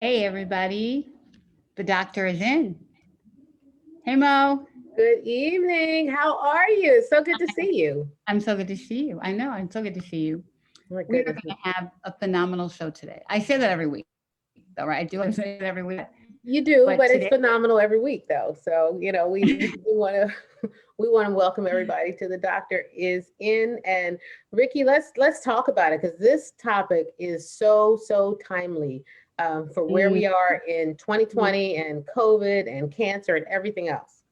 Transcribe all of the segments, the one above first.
Hey, everybody. The doctor is in. Hey, Mo. Good evening. How are you? So good to see you. I'm so good to see you. I know. I'm so good to see you. Oh my We are goodness. going to have a phenomenal show today. I say that every week, though, right? I do. I say it every week. You But do, today, but it's phenomenal every week though. So, we want to we want to welcome everybody to the doctor is in. And Ricky, let's talk about it because this topic is so timely for where mm, we are in mm, 2020 and COVID and cancer and everything else.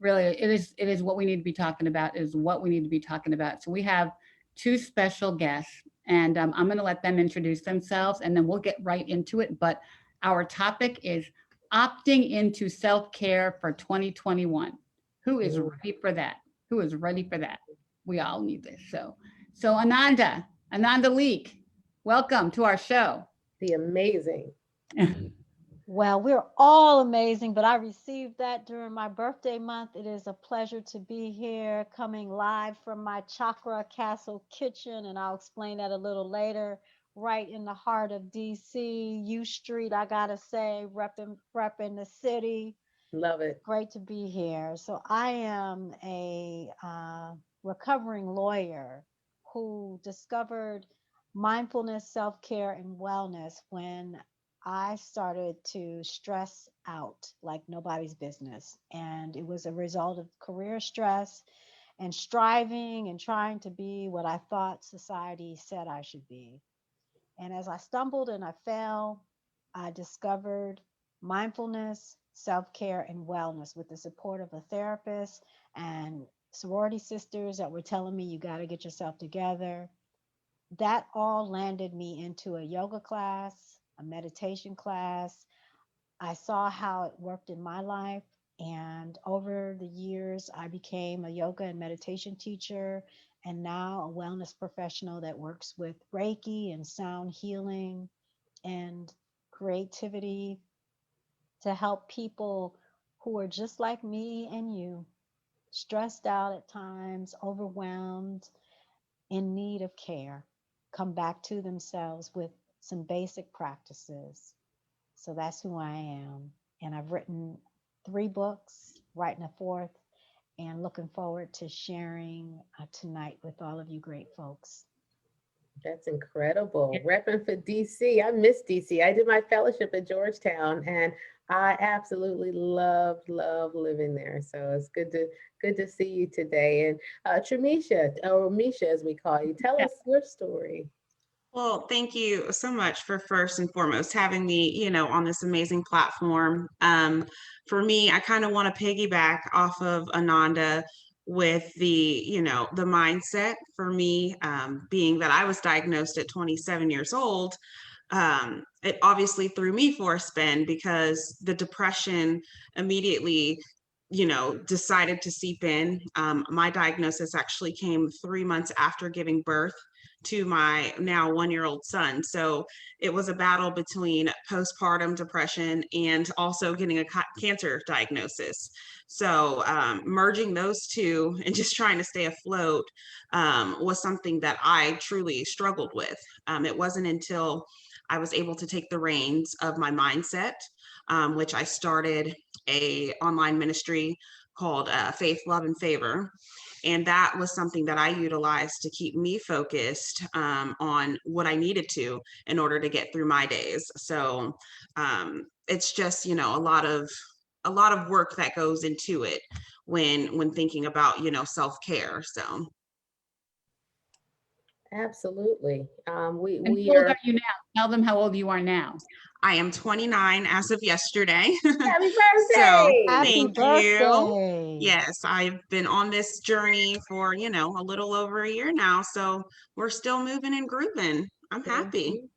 really, it is what we need to be talking about, is what we need to be talking about. So we have two special guests, and I'm going to let them introduce themselves, and then we'll get right into it. But our topic is opting into self-care for 2021. Who is Mm, ready for that? Who is ready for that? We all need this. So Ananda Leek, welcome to our show. the amazing. Well, we're all amazing, but I received that during my birthday month. It is a pleasure to be here, coming live from my Chakra Castle kitchen, and I'll explain that a little later. Right in the heart of DC, U Street, I gotta say, repping the city. Love it. Great to be here. So I am a recovering lawyer who discovered mindfulness, self-care, and wellness when I started to stress out like nobody's business. And it was a result of career stress and striving and trying to be what I thought society said I should be. And as I stumbled and I fell, I discovered mindfulness, self care, and wellness with the support of a therapist and sorority sisters that were telling me, you got to get yourself together. That all landed me into a yoga class, a meditation class. I saw how it worked in my life. And over the years, I became a yoga and meditation teacher and now a wellness professional that works with Reiki and sound healing and creativity to help people who are just like me and you, stressed out at times, overwhelmed, in need of care, come back to themselves with some basic practices. So that's who I am. And I've written 3 books, writing a fourth, and looking forward to sharing tonight with all of you great folks. That's incredible. Repping for DC. I miss DC. I did my fellowship at Georgetown and I absolutely love living there. So it's good to see you today. And Tramisha, or Misha as we call you, tell Yeah. us your story. Well, thank you so much for first and foremost having me, on this amazing platform. For me, I kind of want to piggyback off of Ananda with the mindset for me, being that I was diagnosed at 27 years old. It obviously threw me for a spin because the depression immediately decided to seep in. My diagnosis actually came 3 months after giving birth to my now 1 year old son. So it was a battle between postpartum depression and also getting a cancer diagnosis. So merging those two and just trying to stay afloat was something that I truly struggled with. It wasn't until I was able to take the reins of my mindset, which I started a online ministry called Faith, Love, and Favor. And that was something that I utilized to keep me focused on what I needed to in order to get through my days. So it's just, a lot of work that goes into it when thinking about, self-care. So Absolutely. We And we how old are are you now? Tell them how old you are now. I am 29 as of yesterday. happy So birthday. Happy thank you. birthday. Yes, I've been on this journey for, a little over a year now. So we're still moving and grooving. I'm happy. Mhm.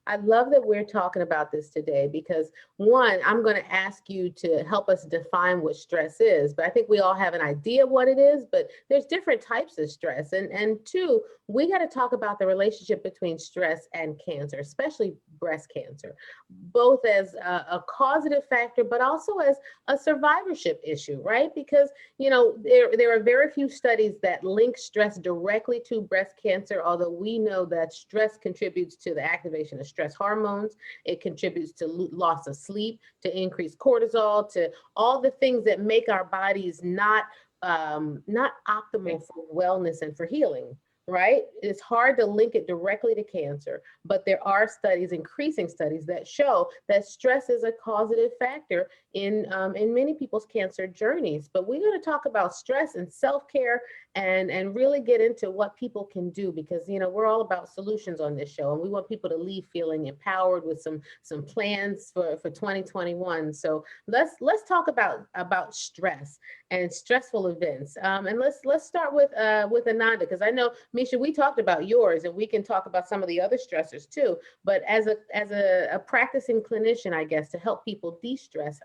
I love that we're talking about this today because one, I'm going to ask you to help us define what stress is, but I think we all have an idea of what it is, but there's different types of stress. And two, we got to talk about the relationship between stress and cancer, especially breast cancer, both as a causative factor, but also as a survivorship issue, right? Because, there are very few studies that link stress directly to breast cancer, although we know that stress contributes to the activation of stress hormones. It contributes to loss of sleep, to increased cortisol, to all the things that make our bodies not optimal for wellness and for healing. Right? It's hard to link it directly to cancer, but there are studies, increasing studies, that show that stress is a causative factor in many people's cancer journeys. But we're going to talk about stress and self-care and really get into what people can do, because we're all about solutions on this show, and we want people to leave feeling empowered with some plans for 2021. So let's talk about stress and stressful events. And let's start with Ananda, because I know, Misha, we talked about yours, and we can talk about some of the other stressors too. But as a practicing clinician, I guess, to help people de-stress,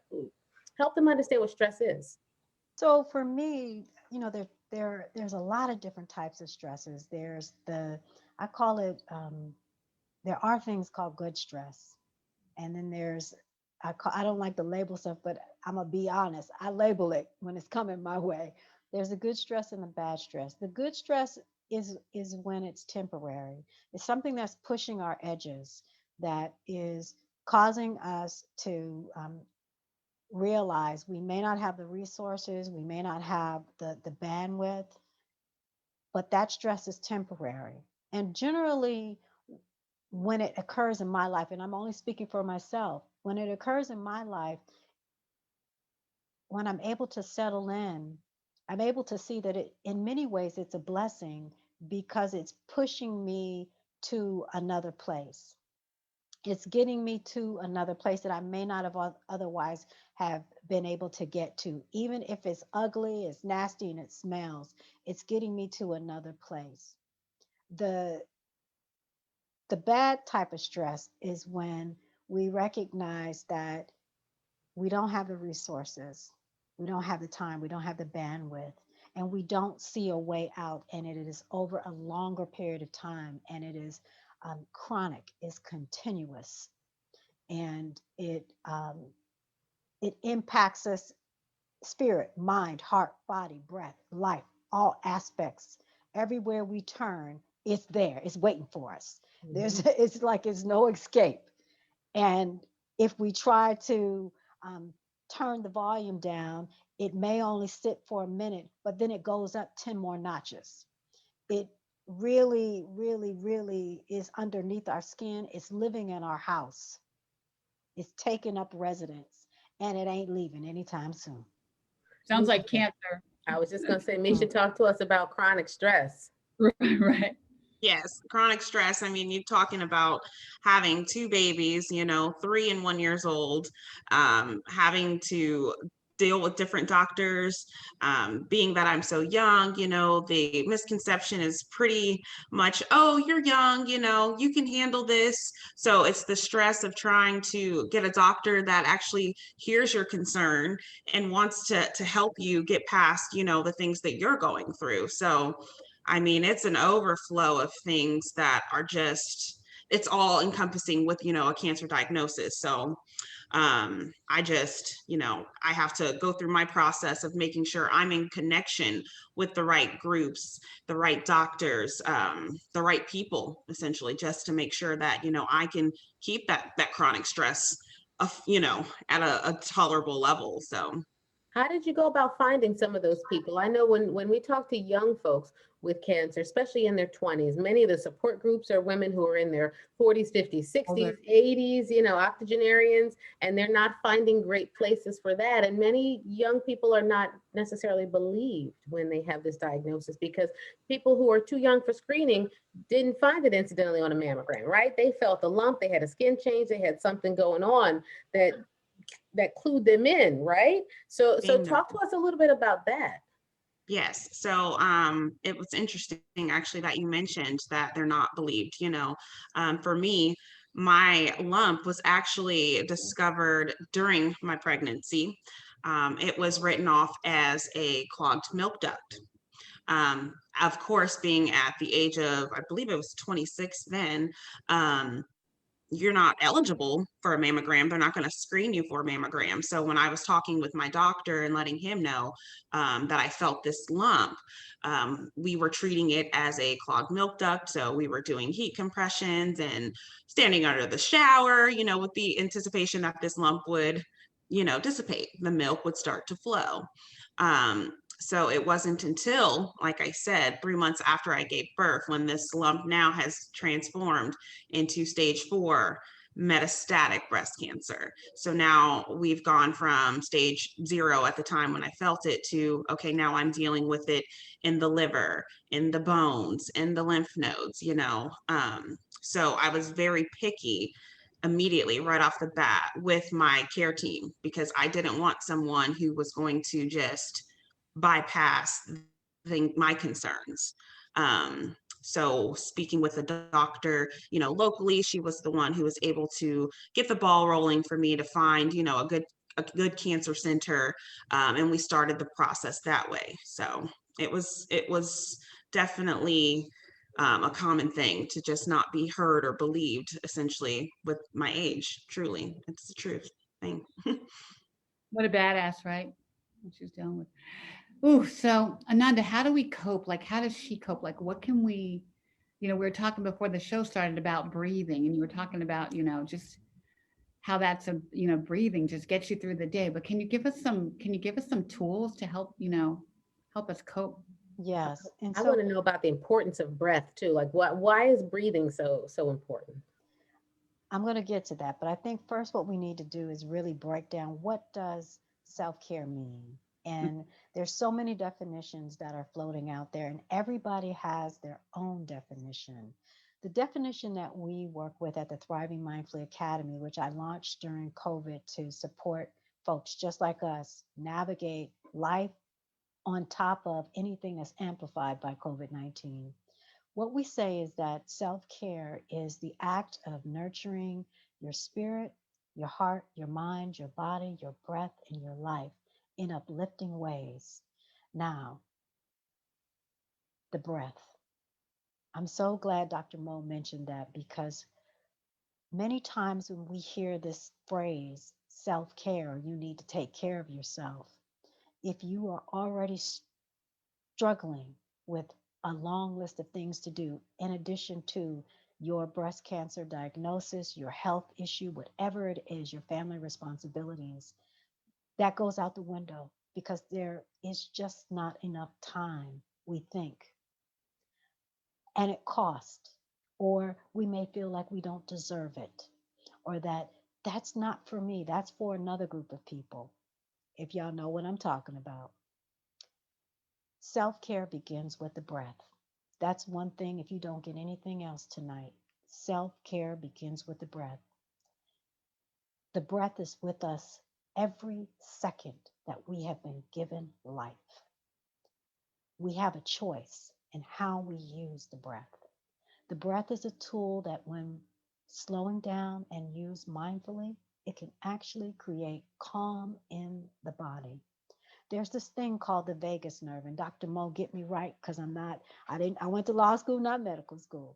help them understand what stress is. So for me, there's a lot of different types of stresses. I call it, there are things called good stress. And then I don't like to label stuff, but I'm gonna be honest, I label it when it's coming my way. There's a good stress and a bad stress. The good stress is when it's temporary. It's something that's pushing our edges, that is causing us to realize we may not have the resources, we may not have the bandwidth, but that stress is temporary. And generally, when it occurs in my life, and I'm only speaking for myself, when it occurs in my life, when I'm able to settle in, I'm able to see that in many ways, it's a blessing, because it's pushing me to another place. It's getting me to another place that I may not have otherwise have been able to get to. Even if it's ugly, it's nasty, and it smells, it's getting me to another place. The bad type of stress is when we recognize that we don't have the resources, we don't have the time, we don't have the bandwidth, and we don't see a way out, and it is over a longer period of time, and it is chronic, is continuous, and it impacts us: spirit, mind, heart, body, breath, life, all aspects. Everywhere we turn, it's there, it's waiting for us. It's like it's no escape. And if we try to turn the volume down, it may only sit for a minute, but then it goes up 10 more notches. It really, really, really is underneath our skin. It's living in our house. It's taking up residence, and it ain't leaving anytime soon. Sounds like cancer. I was just going to say, Misha, talk to us about chronic stress. Right. Yes, chronic stress. I mean, you're talking about having two babies, 3 and 1 years old, having to deal with different doctors, being that I'm so young, the misconception is pretty much, oh, you're young, you can handle this. So it's the stress of trying to get a doctor that actually hears your concern and wants to help you get past, the things that you're going through. So I mean, it's an overflow of things that are just, it's all encompassing with, a cancer diagnosis. So I just, I have to go through my process of making sure I'm in connection with the right groups, the right doctors, the right people, essentially, just to make sure that, I can keep that chronic stress, at a tolerable level. So. How did you go about finding some of those people? I know when we talk to young folks with cancer, especially in their 20s, many of the support groups are women who are in their 40s, 50s, 60s, 80s, octogenarians, and they're not finding great places for that. And many young people are not necessarily believed when they have this diagnosis, because people who are too young for screening didn't find it incidentally on a mammogram, right? They felt a lump, they had a skin change, they had something going on that clued them in, right? So talk to us a little bit about that. Yes. So it was interesting actually that you mentioned that they're not believed. For me, my lump was actually discovered during my pregnancy. It was written off as a clogged milk duct. Of course, being at the age of, I believe it was 26 then, you're not eligible for a mammogram. They're not going to screen you for a mammogram. So when I was talking with my doctor and letting him know that I felt this lump, we were treating it as a clogged milk duct. So we were doing heat compressions and standing under the shower, with the anticipation that this lump would, dissipate. The milk would start to flow. So it wasn't until, like I said, 3 months after I gave birth, when this lump now has transformed into stage 4 metastatic breast cancer. So now we've gone from stage 0 at the time when I felt it to, okay, now I'm dealing with it in the liver, in the bones, in the lymph nodes, so I was very picky immediately right off the bat with my care team, because I didn't want someone who was going to just bypass my concerns. So speaking with a doctor, locally, she was the one who was able to get the ball rolling for me to find, a good cancer center, and we started the process that way. So it was definitely a common thing to just not be heard or believed, essentially, with my age. Truly, it's the truth thing. What a badass, right? What she's dealing with. Ooh, so Ananda, how do we cope? Like, how does she cope? Like, what can we, we were talking before the show started about breathing, and you were talking about, just how that's breathing just gets you through the day. But can you give us some tools to help, help us cope? Yes. And I so want to know about the importance of breath too. Like why is breathing so important? I'm going to get to that, but I think first what we need to do is really break down what does self-care mean? And there's so many definitions that are floating out there, and everybody has their own definition. The definition that we work with at the Thriving Mindfully Academy, which I launched during COVID to support folks just like us navigate life on top of anything that's amplified by COVID-19. What we say is that self care is the act of nurturing your spirit, your heart, your mind, your body, your breath, and your life in uplifting ways. Now, the breath. I'm so glad Dr. Mo mentioned that, because many times when we hear this phrase, self care, you need to take care of yourself, if you are already struggling with a long list of things to do, in addition to your breast cancer diagnosis, your health issue, whatever it is, your family responsibilities, that goes out the window because there is just not enough time, we think. And it costs, or we may feel like we don't deserve it, or that that's not for me, that's for another group of people. If y'all know what I'm talking about. Self care begins with the breath. That's one thing, if you don't get anything else tonight. Self care begins with the breath. The breath is with us every second that we have been given life. We have a choice in how we use the breath. The breath is a tool that, when slowing down and used mindfully, it can actually create calm in the body. There's this thing called the vagus nerve, and Dr. Mo, get me right, because I went to law school, not medical school.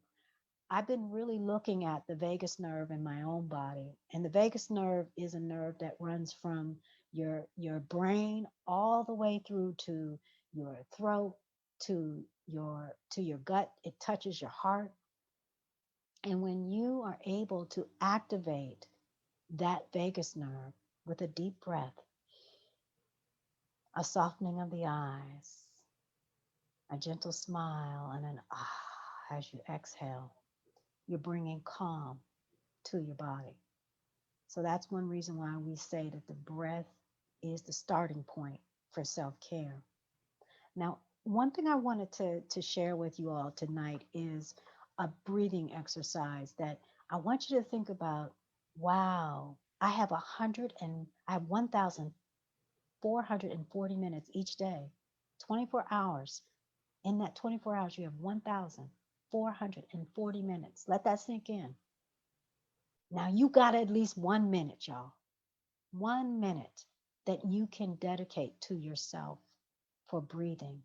I've been really looking at the vagus nerve in my own body. And the vagus nerve is a nerve that runs from your brain all the way through to your throat, to your gut. It touches your heart. And when you are able to activate that vagus nerve with a deep breath, a softening of the eyes, a gentle smile, and an as you exhale, you're bringing calm to your body. So that's one reason why we say that the breath is the starting point for self care. Now, one thing I wanted to share with you all tonight is a breathing exercise that I want you to think about. Wow, I have 1,440 minutes each day, 24 hours. In that 24 hours, you have 1,440 minutes. Let that sink in. Now you got at least 1 minute, y'all. 1 minute that you can dedicate to yourself for breathing.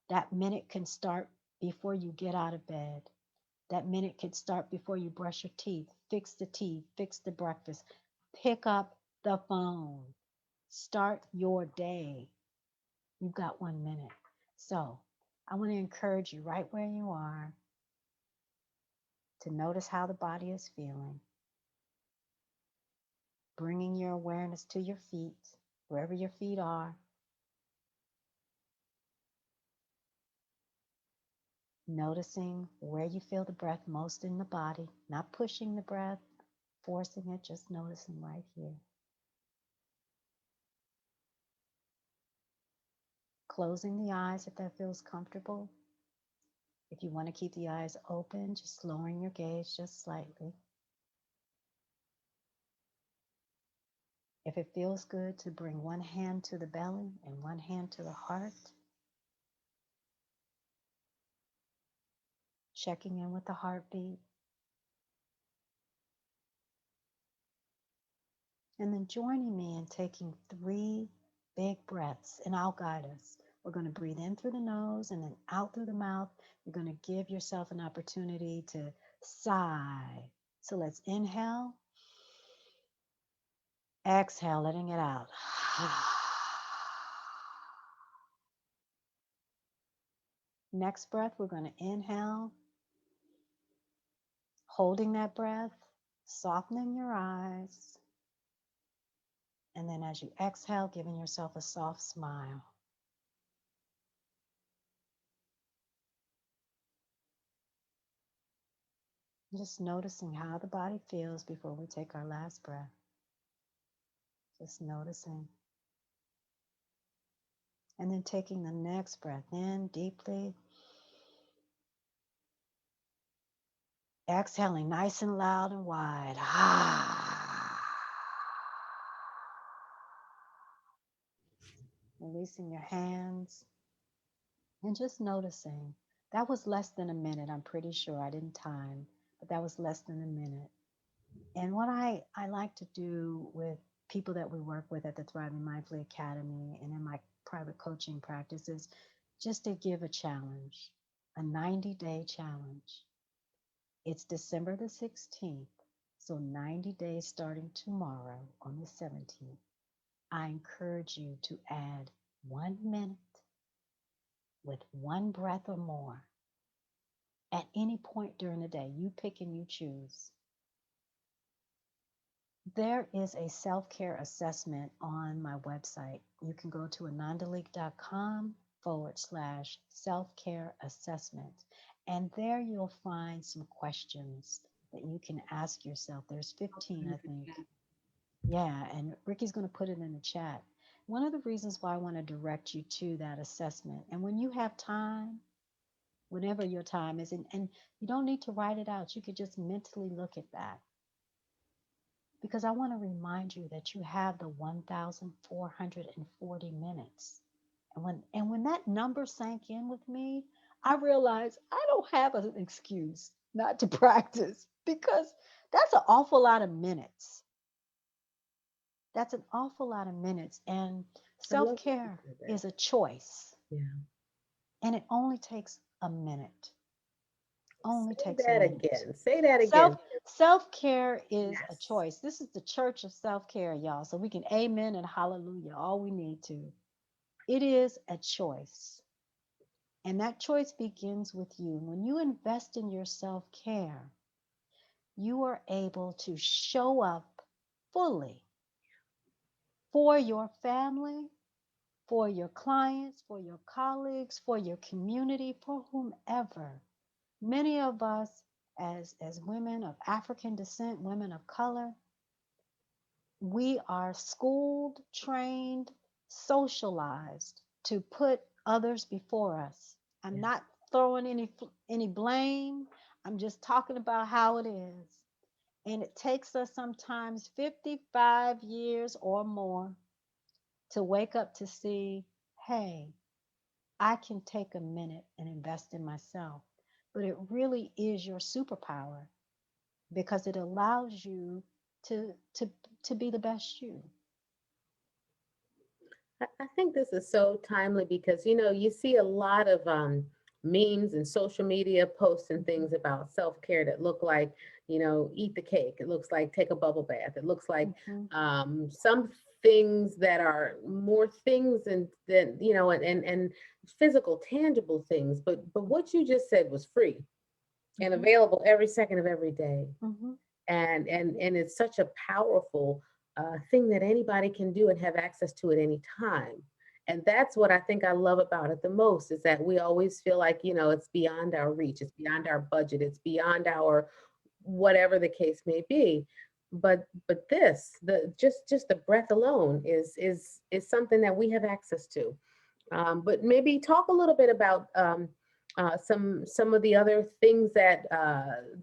That minute can start before you get out of bed. That minute could start before you brush your teeth, fix the tea, fix the breakfast, pick up the phone, start your day. You've got 1 minute. So I want to encourage you right where you are to notice how the body is feeling, bringing your awareness to your feet, wherever your feet are. Noticing where you feel the breath most in the body, not pushing the breath, forcing it, just noticing right here. Closing the eyes if that feels comfortable. If you want to keep the eyes open, just lowering your gaze just slightly. If it feels good to bring one hand to the belly and one hand to the heart, checking in with the heartbeat. And then joining me in taking 3 big breaths, and I'll guide us. We're going to breathe in through the nose and then out through the mouth. You're going to give yourself an opportunity to sigh. So let's inhale, exhale, letting it out. Next breath, we're going to inhale, holding that breath, softening your eyes. And then as you exhale, giving yourself a soft smile. Just noticing how the body feels before we take our last breath. Just noticing. And then taking the next breath in deeply. Exhaling nice and loud and wide. Releasing your hands. And just noticing. That was less than a minute. I'm pretty sure I didn't time, but that was less than a minute. And what I like to do with people that we work with at the Thriving Mindfully Academy and in my private coaching practice is just to give a challenge, a 90-day challenge. It's December the 16th, so 90 days starting tomorrow on the 17th. I encourage you to add 1 minute with 1 breath or more at any point during the day. You pick and you choose. There is a self-care assessment on my website. You can go to anandaleek.com/self-care assessment. And there you'll find some questions that you can ask yourself. There's 15, I think. Yeah, and Ricky's going to put it in the chat. One of the reasons why I want to direct you to that assessment, and when you have time, whenever your time is, and you don't need to write it out, you could just mentally look at that. Because I want to remind you that you have the 1,440 minutes. And when that number sank in with me, I realized I don't have an excuse not to practice because that's an awful lot of minutes. That's an awful lot of minutes. And self-care is a choice. Yeah. And it only takes a minute. Only Say takes a that minute. again. Say that again. Self-care is a Yes. choice. This is the church of self-care, y'all. So we can amen and hallelujah all we need to. It is a choice. And that choice begins with you. When you invest in your self-care, you are able to show up fully for your family, for your clients, for your colleagues, for your community, for whomever. Many of us as women of African descent, women of color, we are schooled, trained, socialized to put others before us. I'm not throwing any blame. I'm just talking about how it is. And it takes us sometimes 55 years or more to wake up to see, hey, I can take a minute and invest in myself. But it really is your superpower because it allows you to be the best you. I think this is so timely because, you know, you see a lot of memes and social media posts and things about self-care that look like, eat the cake. It looks like take a bubble bath. It looks like Mhm. some things that are more things than and physical, tangible things. But what you just said was free and Mhm. available every second of every day. Mhm. And it's such a powerful thing that anybody can do and have access to at any time. And that's what I think I love about it the most, is that we always feel like, it's beyond our reach, it's beyond our budget, it's beyond our whatever the case may be. But this, the just the breath alone is something that we have access to. But maybe talk a little bit about some of the other things that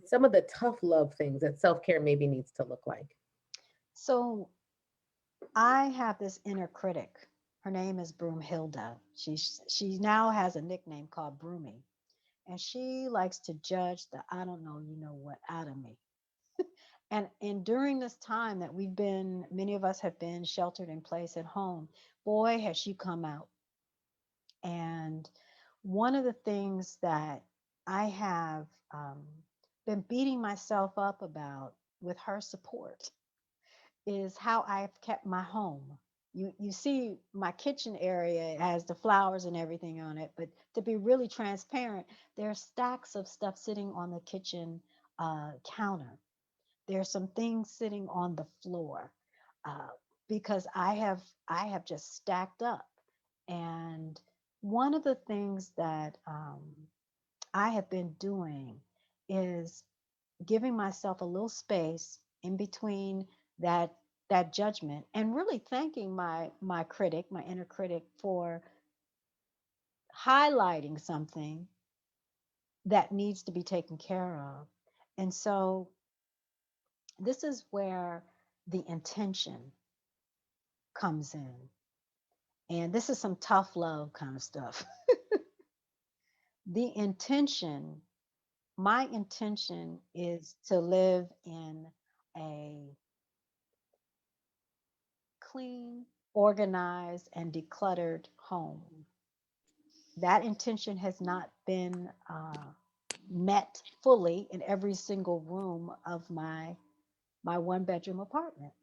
some of the tough love things that self-care maybe needs to look like. So I have this inner critic. Her name is Broomhilda. She now has a nickname called Broomy, and she likes to judge the I don't know, you know what, out of me. And during this time that many of us have been sheltered in place at home, boy, has she come out. And one of the things that I have been beating myself up about with her support is how I've kept my home. You see my kitchen area has the flowers and everything on it, but to be really transparent, there are stacks of stuff sitting on the kitchen counter. There's some things sitting on the floor uh, because I have just stacked up. And one of the things that I have been doing is giving myself a little space in between that that judgment and really thanking my critic, my inner critic, for highlighting something that needs to be taken care of. And so this is where the intention comes in. And this is some tough love kind of stuff. The intention, my intention is to live in a clean, organized, and decluttered home. That intention has not been met fully in every single room of my one bedroom apartment.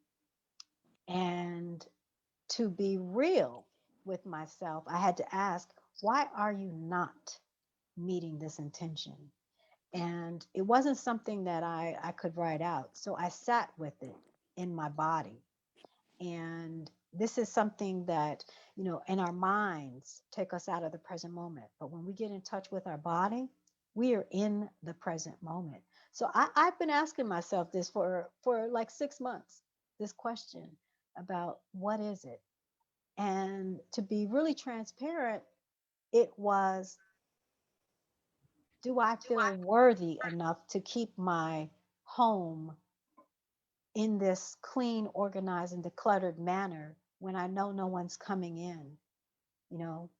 And to be real with myself, I had to ask, why are you not meeting this intention? And it wasn't something that I could write out. So I sat with it in my body. And this is something that, in our minds take us out of the present moment. But when we get in touch with our body, we are in the present moment. So I've been asking myself this for like 6 months, this question about what is it? And to be really transparent, it was, do I feel worthy enough to keep my home in this clean, organized, and decluttered manner when I know no one's coming in? You know,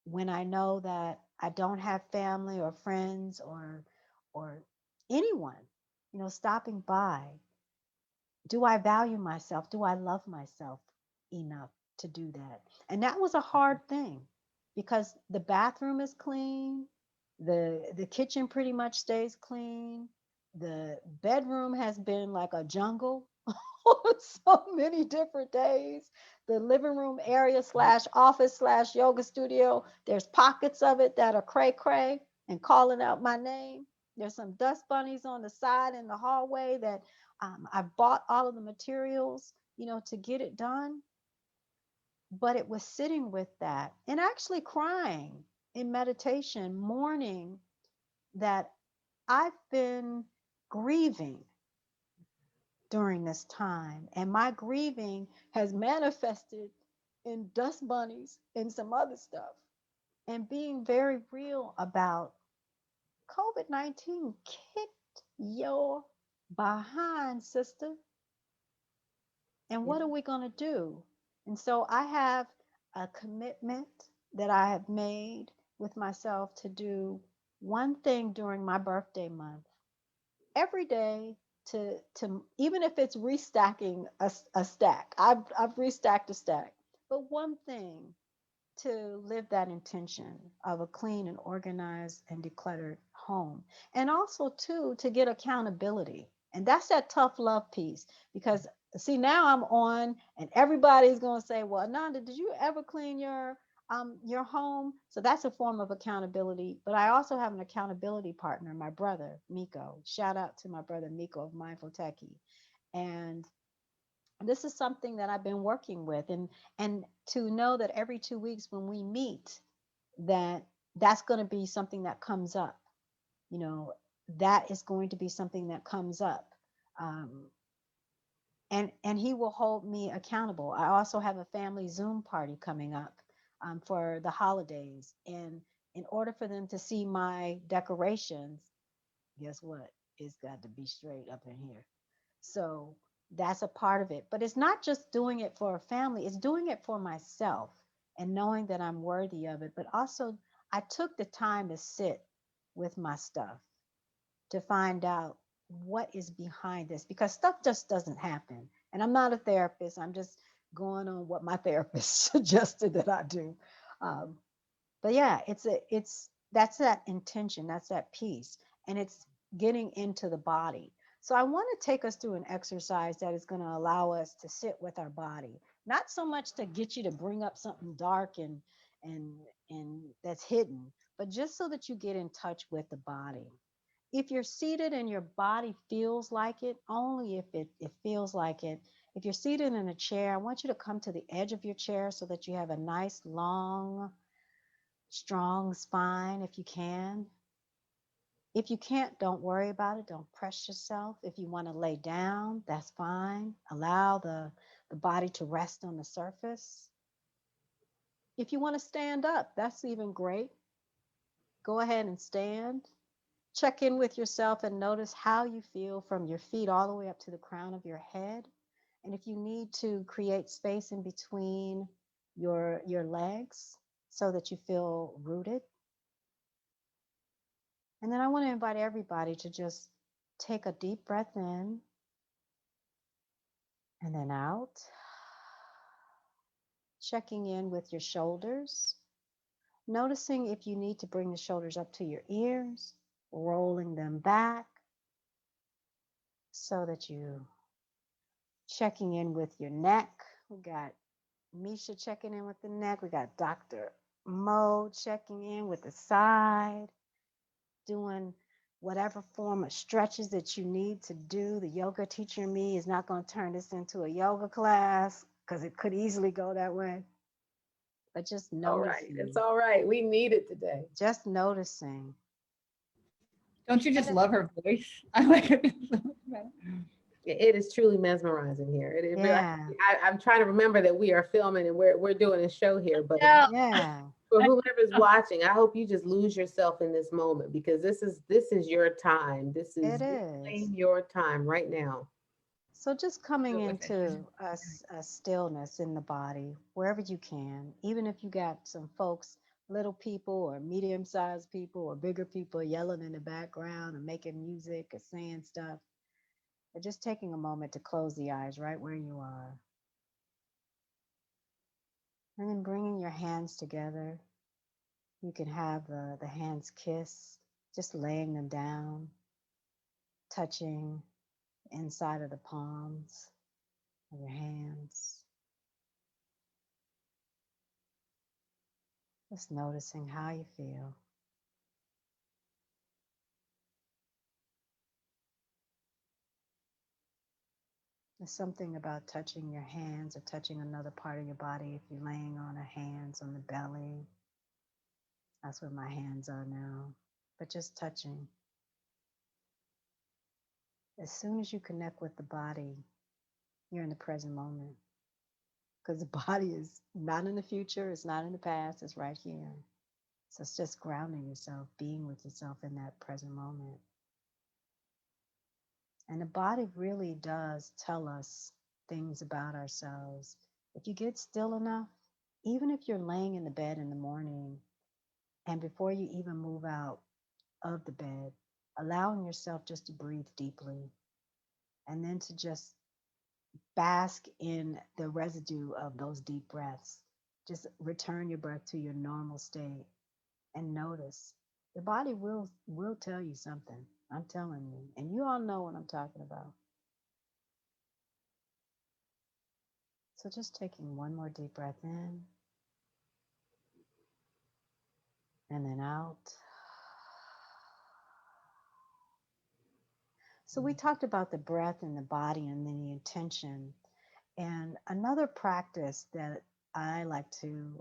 when I know that I don't have family or friends or anyone, stopping by. Do I value myself? Do I love myself enough to do that? And that was a hard thing because the bathroom is clean, the kitchen pretty much stays clean. The bedroom has been like a jungle on so many different days. The living room area slash office slash yoga studio, there's pockets of it that are cray cray and calling out my name. There's some dust bunnies on the side in the hallway that I bought all of the materials, to get it done. But it was sitting with that and actually crying in meditation, mourning that I've been grieving during this time. And my grieving has manifested in dust bunnies and some other stuff. And being very real about COVID-19 kicked your behind, sister. And Yeah. what are we going to do? And so I have a commitment that I have made with myself to do one thing during my birthday month every day, to even if it's restacking a stack. I've restacked a stack, but one thing to live that intention of a clean and organized and decluttered home. And also, too, to get accountability. And that's that tough love piece. Because, see, now I'm on, and everybody's going to say, well, Nanda, did you ever clean your home? So that's a form of accountability. But I also have an accountability partner, my brother, Miko. Shout out to my brother, Miko of Mindful Techie. And this is something that I've been working with, and to know that every 2 weeks when we meet, that's going to be something that comes up. You know, that is going to be something that comes up. Um, and he will hold me accountable. I also have a family Zoom party coming up for the holidays, and in order for them to see my decorations, guess what? It's got to be straight up in here. So that's a part of it. But it's not just doing it for a family, it's doing it for myself and knowing that I'm worthy of it. But also, I took the time to sit with my stuff to find out what is behind this, because stuff just doesn't happen. And I'm not a therapist, I'm just going on what my therapist suggested that I do. Um, but yeah, it's that's that intention, that's that piece, and it's getting into the body. So I want to take us through an exercise that is going to allow us to sit with our body, not so much to get you to bring up something dark and and that's hidden, but just so that you get in touch with the body. If you're seated and your body feels like it, only if it feels like it. If you're seated in a chair, I want you to come to the edge of your chair so that you have a nice long strong spine if you can. If you can't, don't worry about it. Don't press yourself. If you want to lay down, that's fine. Allow the body to rest on the surface. If you want to stand up, that's even great. Go ahead and stand. Check in with yourself and notice how you feel from your feet all the way up to the crown of your head. And if you need to create space in between your legs so that you feel rooted. And then I want to invite everybody to just take a deep breath in and then out, checking in with your shoulders, noticing if you need to bring the shoulders up to your ears, rolling them back so that you checking in with your neck. We got Misha checking in with the neck. We got Dr. Mo checking in with the side, doing whatever form of stretches that you need to do. The yoga teacher in me is not going to turn this into a yoga class because it could easily go that way. But just All right. noticing, It's all right. We need it today. just noticing. Don't you just then- love her voice? I like it. It is truly mesmerizing here. It really, Yeah, I'm trying to remember that we are filming and we're doing a show here, but Yeah. yeah. for whoever's watching, I hope you just lose yourself in this moment because this is your time. This is It is. claim your time right now. So just coming Go with it. into a stillness in the body, wherever you can, even if you got some folks, little people or medium-sized people or bigger people yelling in the background and making music or saying stuff, but just taking a moment to close the eyes right where you are. And then bringing your hands together. You can have the hands kiss, just laying them down, touching inside of the palms of your hands. Just noticing how you feel. There's something about touching your hands or touching another part of your body if you're laying on a hands on the belly. That's where my hands are now. But just touching. As soon as you connect with the body, you're in the present moment. Because the body is not in the future, it's not in the past, it's right here. So it's just grounding yourself, being with yourself in that present moment. And the body really does tell us things about ourselves. If you get still enough, even if you're laying in the bed in the morning and before you even move out of the bed, allowing yourself just to breathe deeply and then to just bask in the residue of those deep breaths. Just return your breath to your normal state and notice. The body will tell you something. I'm telling you. And you all know what I'm talking about. So just taking one more deep breath in and then out. So we talked about the breath and the body and then the intention. And another practice that I like to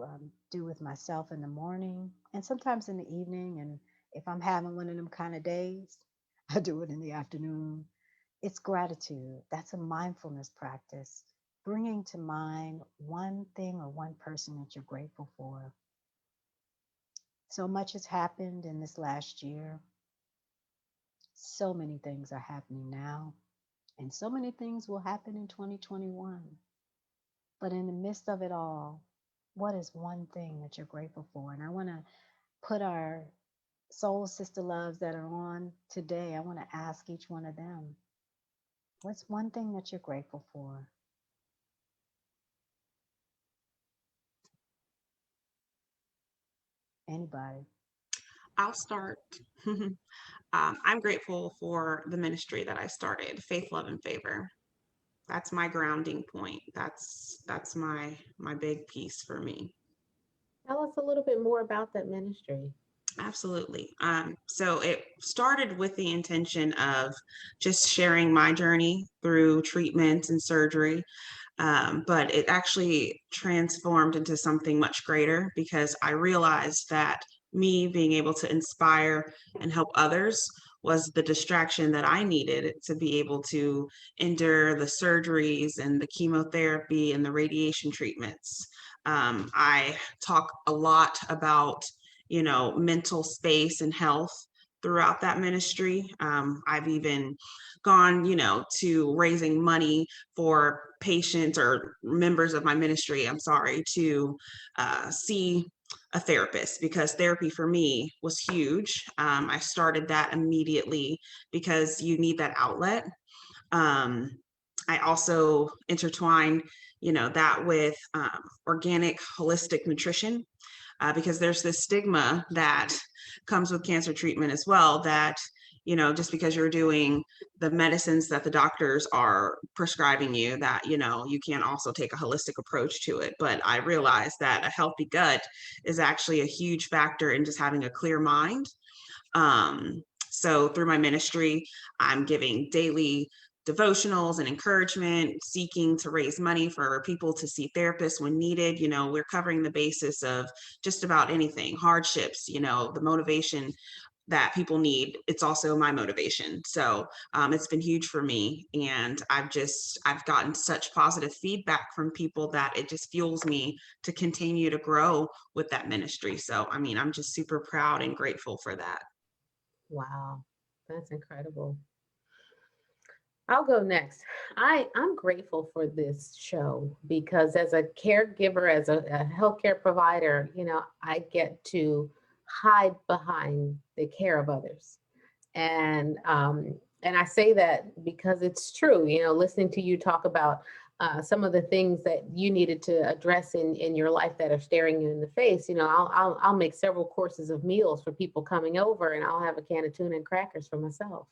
do with myself in the morning and sometimes in the evening. And if I'm having one of them kind of days, I do it in the afternoon. It's gratitude. That's a mindfulness practice. Bringing to mind one thing or one person that you're grateful for. So much has happened in this last year. So many things are happening now, and so many things will happen in 2021. But in the midst of it all, what is one thing that you're grateful for? And I want to put our soul sister loves that are on today, I want to ask each one of them, what's one thing that you're grateful for? Anybody? I'll start. I'm grateful for the ministry that I started, Faith, Love, and Favor. That's my grounding point. That's my big piece for me. Tell us a little bit more about that ministry. Absolutely. So it started with the intention of just sharing my journey through treatment and surgery. But it actually transformed into something much greater because I realized that me being able to inspire and help others was the distraction that I needed to be able to endure the surgeries and the chemotherapy and the radiation treatments. I talk a lot about, mental space and health throughout that ministry. I've even gone, to raising money for patients or members of my ministry, I'm sorry, to see a therapist because therapy for me was huge. I started that immediately because you need that outlet. I also intertwined, that with organic, holistic nutrition because there's this stigma that comes with cancer treatment as well that just because you're doing the medicines that the doctors are prescribing you that you can also take a holistic approach to it. But I realized that a healthy gut is actually a huge factor in just having a clear mind. So through my ministry, I'm giving daily devotionals and encouragement, seeking to raise money for people to see therapists when needed. We're covering the basis of just about anything, hardships, the motivation that people need. It's also my motivation. So it's been huge for me. And I've gotten such positive feedback from people that it just fuels me to continue to grow with that ministry. So, I'm just super proud and grateful for that. Wow, that's incredible. I'll go next. I'm grateful for this show because as a caregiver, as a healthcare provider, I get to hide behind the care of others. And I say that because it's true, listening to you talk about some of the things that you needed to address in your life that are staring you in the face. I'll make several courses of meals for people coming over, and I'll have a can of tuna and crackers for myself.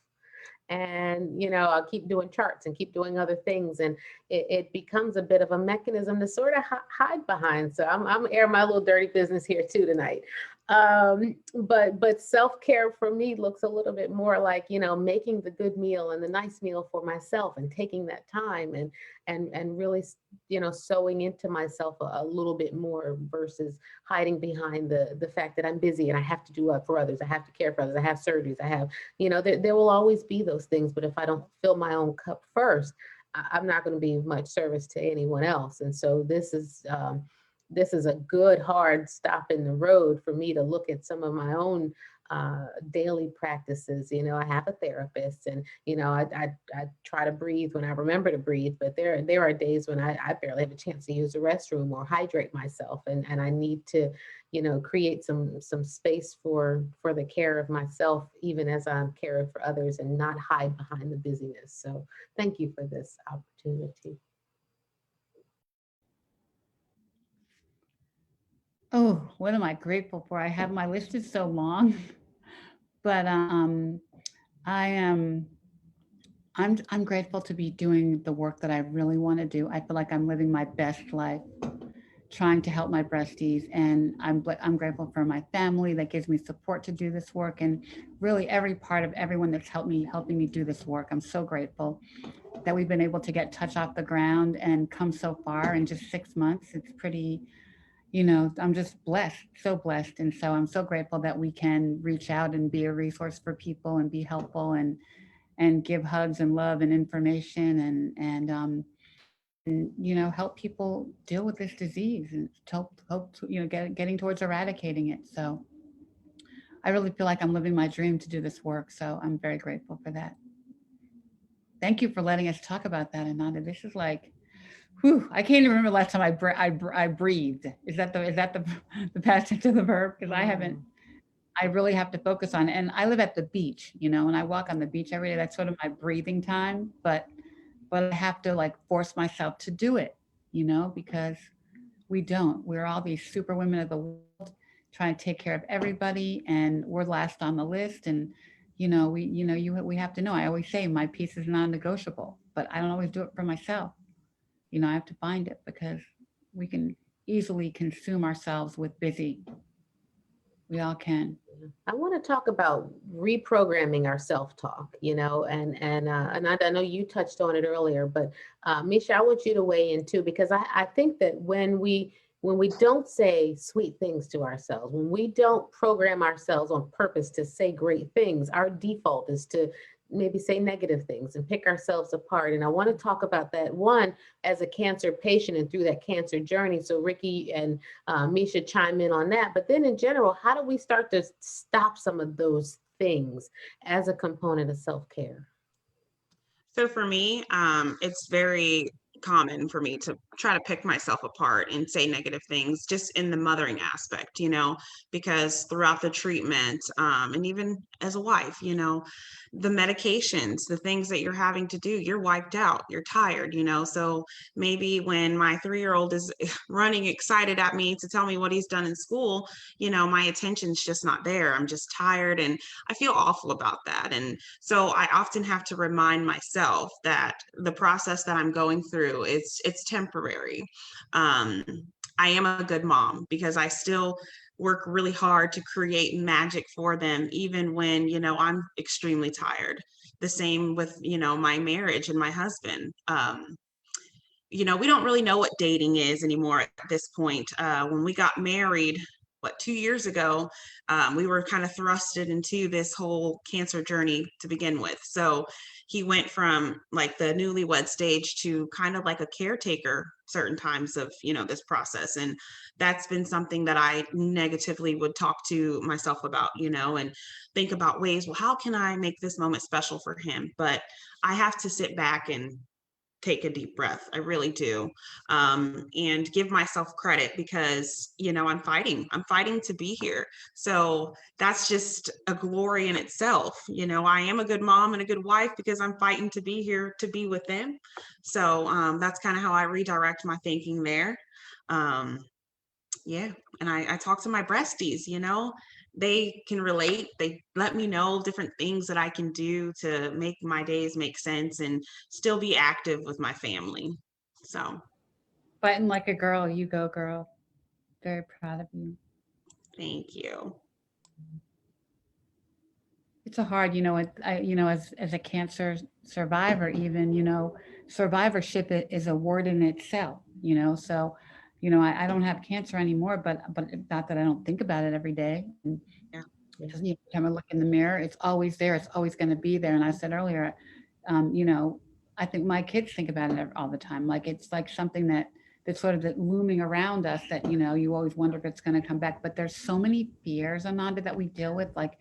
And I'll keep doing charts and keep doing other things, and it becomes a bit of a mechanism to sort of hide behind. So I'm airing my little dirty business here too tonight. But self-care for me looks a little bit more like making the good meal and the nice meal for myself, and taking that time and really sewing into myself a little bit more versus hiding behind the fact that I'm busy and I have to do it for others. I have to care for others. I have surgeries. I have, there will always be those things. But if I don't fill my own cup first, I'm not going to be much service to anyone else. And so this is a good hard stop in the road for me to look at some of my own daily practices. I have a therapist, and I try to breathe when I remember to breathe, but there are days when I barely have a chance to use the restroom or hydrate myself, and I need to create some space for the care of myself, even as I'm caring for others, and not hide behind the busyness. So thank you for this opportunity. Oh, what am I grateful for? I have, my list is so long, but I am I'm grateful to be doing the work that I really want to do. I feel like I'm living my best life trying to help my breasties, and I'm grateful for my family that gives me support to do this work, and really every part of everyone that's helping me do this work. I'm so grateful that we've been able to get Touch off the ground and come so far in just 6 months. It's pretty, I'm just blessed, so blessed. And so I'm so grateful that we can reach out and be a resource for people and be helpful and give hugs and love and information and help people deal with this disease and hope getting towards eradicating it. So I really feel like I'm living my dream to do this work. So I'm very grateful for that. Thank you for letting us talk about that, Ananda. This is like, whew, I can't even remember the last time I breathed. Is that the the past tense of the verb? Because I haven't. I really have to focus on it. And I live at the beach, and I walk on the beach every day. That's sort of my breathing time. But I have to like force myself to do it, because we don't. We're all these super women of the world trying to take care of everybody, and we're last on the list. And we have to know. I always say my piece is non-negotiable, but I don't always do it for myself. I have to find it because we can easily consume ourselves with busy. We all can. I want to talk about reprogramming our self-talk, and I know you touched on it earlier, but Misha, I want you to weigh in too, because I think that when we don't say sweet things to ourselves, when we don't program ourselves on purpose to say great things, our default is to maybe say negative things and pick ourselves apart. And I want to talk about that, one, as a cancer patient and through that cancer journey. So Ricky and Misha chime in on that. But then in general, how do we start to stop some of those things as a component of self-care? So for me, it's very common for me to try to pick myself apart and say negative things just in the mothering aspect, because throughout the treatment, and even as a wife, the medications, the things that you're having to do, you're wiped out, you're tired, so maybe when my 3-year-old is running excited at me to tell me what he's done in school, my attention's just not there. I'm just tired and I feel awful about that. And so I often have to remind myself that the process that I'm going through it's temporary. Um, I am a good mom because I still work really hard to create magic for them, even when, I'm extremely tired. The same with, my marriage and my husband. We don't really know what dating is anymore at this point. When we got married, 2 years ago, we were kind of thrusted into this whole cancer journey to begin with. So he went from like the newlywed stage to kind of like a caretaker certain times of, this process. And that's been something that I negatively would talk to myself about, and think about ways, well, how can I make this moment special for him? But I have to sit back and take a deep breath. I really do. And give myself credit because, I'm fighting to be here. So that's just a glory in itself. I am a good mom and a good wife because I'm fighting to be here to be with them. So that's kind of how I redirect my thinking there. Yeah. And I talk to my breasties, they can relate. They let me know different things that I can do to make my days make sense and still be active with my family. So Fighting like a girl, you go, girl. Very proud of you. thank you. It's a hard, as a cancer survivor, even, survivorship is a word in itself, So, I don't have cancer anymore, but not that I don't think about it every day. And Yeah. every time I look in the mirror, it's always there. It's always going to be there. And I said earlier, um, you know, I think my kids think about it all the time. Like it's like something that's sort of looming around us that, you always wonder if it's going to come back. But there's so many fears, Ananda, that we deal with. Like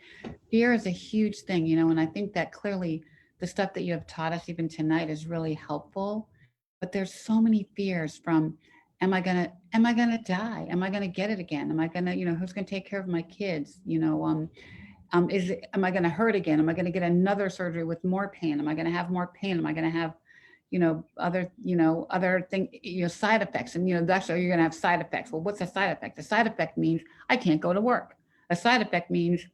fear is a huge thing, and I think that clearly the stuff that you have taught us even tonight is really helpful. But there's so many fears from am I gonna die? Am I gonna get it again? Am I gonna, who's gonna take care of my kids? Am I gonna hurt again? Am I gonna get another surgery with more pain? Am I gonna have more pain? Am I gonna have, other thing, side effects. And, that's, you're going to have side effects. Well, what's a side effect? A side effect means I can't go to work. A side effect means,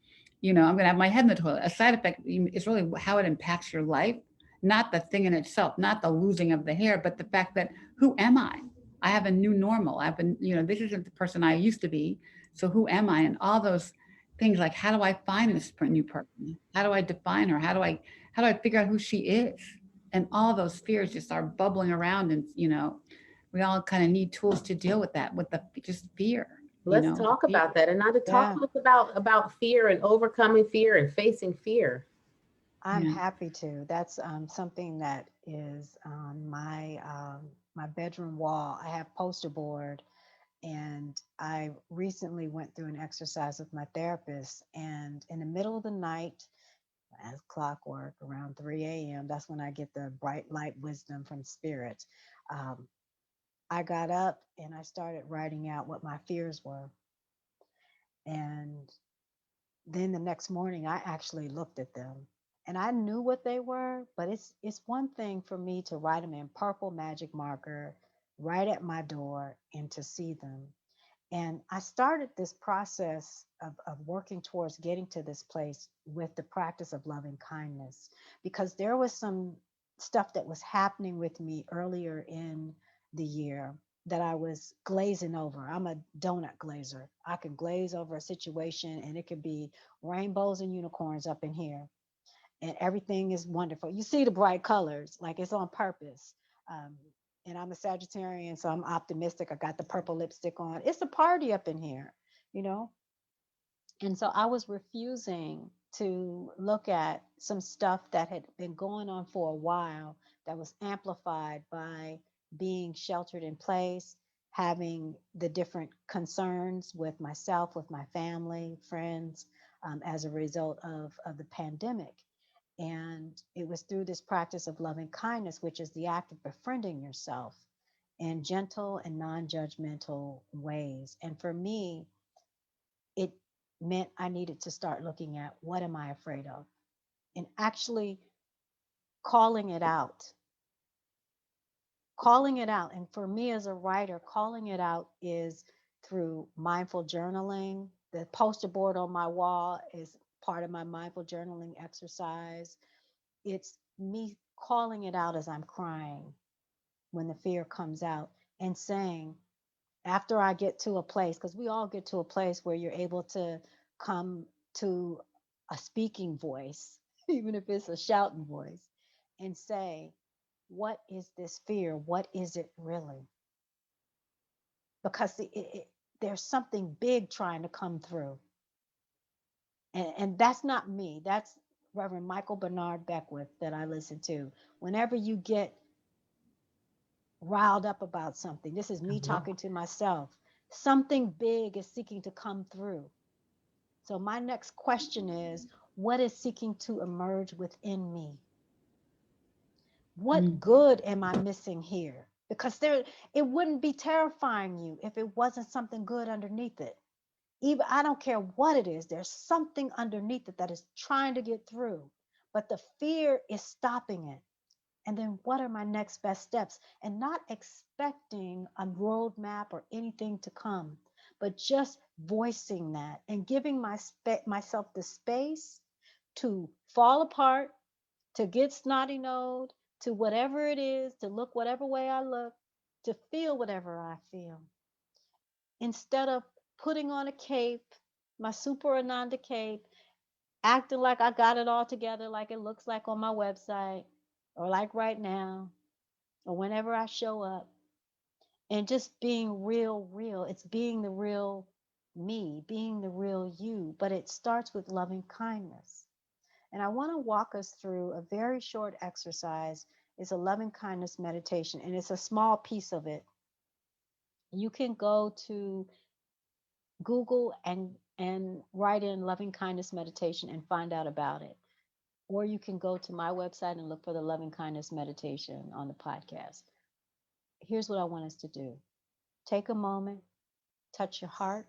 I'm going to have my head in the toilet. A side effect is really how it impacts your life, not the thing in itself, not the losing of the hair, but the fact that who am I? I have a new normal. I've been, this isn't the person I used to be. So who am I? And all those things like, how do I find this new person? How do I define her? How do I figure out who she is? And all those fears just are bubbling around. And, we all kind of need tools to deal with that, with the just fear. Let's talk the fear. about that. And now to talk Yeah. to us about fear and overcoming fear and facing fear. I'm Yeah. happy to. That's something that is on my bedroom wall. I have poster board, and I recently went through an exercise with my therapist. And in the middle of the night, as clockwork, around 3 a.m., that's when I get the bright light wisdom from spirit. Um, I got up and I started writing out what my fears were. And then the next morning, I actually looked at them and I knew what they were, but it's one thing for me to write them in purple magic marker right at my door and to see them. And I started this process of working towards getting to this place with the practice of loving kindness, because there was some stuff that was happening with me earlier in the year that I was glazing over. I'm a donut glazer. I can glaze over a situation and it could be rainbows and unicorns up in here and everything is wonderful. You see the bright colors, like it's on purpose. Um, and I'm a Sagittarian, so I'm optimistic. I got the purple lipstick on. It's a party up in here, you know? And so I was refusing to look at some stuff that had been going on for a while that was amplified by being sheltered in place, having the different concerns with myself, with my family, friends, as a result of the pandemic. And it was through this practice of loving kindness, which is the act of befriending yourself in gentle and non judgmental ways. And for me, it meant I needed to start looking at what am I afraid of and actually calling it out. Calling it out. And for me as a writer, calling it out is through mindful journaling. The poster board on my wall is part of my mindful journaling exercise. It's me calling it out as I'm crying when the fear comes out and saying, after I get to a place, because we all get to a place where you're able to come to a speaking voice, even if it's a shouting voice, and say, what is this fear? What is it really? Because there's something big trying to come through. And that's not me. That's Reverend Michael Bernard Beckwith that I listen to. Whenever you get riled up about something. This is me talking to myself. Something big is seeking to come through. So, my next question is, what is seeking to emerge within me? What good am I missing here? Because it wouldn't be terrifying you if it wasn't something good underneath it. Even I don't care what it is, there's something underneath it that is trying to get through, but the fear is stopping it. And then what are my next best steps? And not expecting a roadmap or anything to come, but just voicing that and giving myself the space to fall apart, to get snotty nosed, to whatever it is, to look whatever way I look, to feel whatever I feel. Instead of putting on a cape, my Super Ananda cape, acting like I got it all together, like it looks like on my website, or like right now, or whenever I show up, and just being real, real. It's being the real me, being the real you, but it starts with loving kindness. And I want to walk us through a very short exercise. It's a loving kindness meditation, and it's a small piece of it. You can go to Google and write in loving kindness meditation and find out about it. Or you can go to my website and look for the loving kindness meditation on the podcast. Here's what I want us to do. Take a moment, touch your heart,